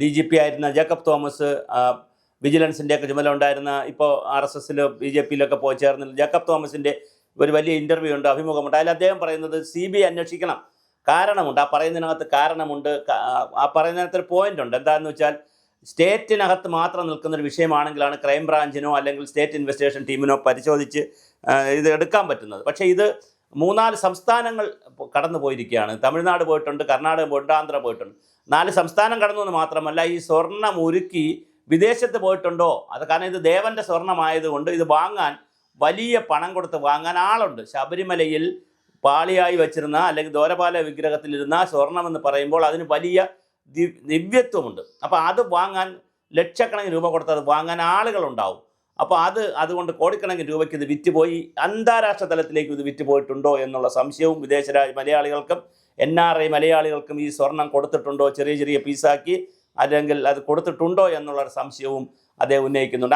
DGP ആയിരുന്ന Jacob Thomas, വിജിലൻസിൻ്റെയൊക്കെ ചുമതല ഉണ്ടായിരുന്ന, ഇപ്പോൾ RSSൽ BJPയിലൊക്കെ പോയി ചേർന്ന ജേക്കബ് തോമസിൻ്റെ ഒരു വലിയ ഇൻ്റർവ്യൂ ഉണ്ട്, അഭിമുഖമുണ്ട്. അതിൽ അദ്ദേഹം പറയുന്നത് CBI അന്വേഷിക്കണം, കാരണമുണ്ട്, ആ പറയുന്നതിനകത്ത് കാരണമുണ്ട്. ആ പറയുന്നതിനകത്തൊരു പോയിന്റ് ഉണ്ട്. എന്താണെന്ന് വെച്ചാൽ, സ്റ്റേറ്റിനകത്ത് മാത്രം നിൽക്കുന്നൊരു വിഷയമാണെങ്കിലാണ് ക്രൈംബ്രാഞ്ചിനോ അല്ലെങ്കിൽ സ്റ്റേറ്റ് ഇൻവെസ്റ്റിഗേഷൻ ടീമിനോ പരിശോധിച്ച് ഇത് എടുക്കാൻ പറ്റുന്നത്. പക്ഷേ ഇത് 3-4 സംസ്ഥാനങ്ങൾ കടന്നു പോയിരിക്കുകയാണ്. തമിഴ്നാട് പോയിട്ടുണ്ട്, കർണാടക പോയിട്ടുണ്ട്, ആന്ധ്ര പോയിട്ടുണ്ട്. 4 സംസ്ഥാനം കടന്നു എന്ന് മാത്രമല്ല, ഈ സ്വർണം ഉരുക്കി വിദേശത്ത് പോയിട്ടുണ്ടോ? അത് കാരണം ഇത് ദേവൻ്റെ സ്വർണമായതുകൊണ്ട് ഇത് വാങ്ങാൻ, വലിയ പണം കൊടുത്ത് വാങ്ങാൻ ആളുണ്ട്. ശബരിമലയിൽ പാളിയായി വെച്ചിരുന്ന അല്ലെങ്കിൽ ദ്വാരപാല വിഗ്രഹത്തിലിരുന്ന സ്വർണമെന്ന് പറയുമ്പോൾ അതിന് വലിയ ദിവ്യത്വമുണ്ട്. അപ്പോൾ അത് വാങ്ങാൻ ലക്ഷക്കണക്കിന് രൂപ കൊടുത്ത് അത് വാങ്ങാൻ ആളുകളുണ്ടാവും. അപ്പോൾ അതുകൊണ്ട് കോടിക്കണക്കിന് രൂപയ്ക്ക് ഇത് വിറ്റുപോയി. അന്താരാഷ്ട്ര തലത്തിലേക്ക് ഇത് വിറ്റുപോയിട്ടുണ്ടോ എന്നുള്ള സംശയവും മലയാളികൾക്കും NRI മലയാളികൾക്കും ഈ സ്വർണം കൊടുത്തിട്ടുണ്ടോ, ചെറിയ ചെറിയ പീസാക്കി, അല്ലെങ്കിൽ അത് കൊടുത്തിട്ടുണ്ടോ എന്നുള്ള സംശയവും അദ്ദേഹം ഉന്നയിക്കുന്നുണ്ട്.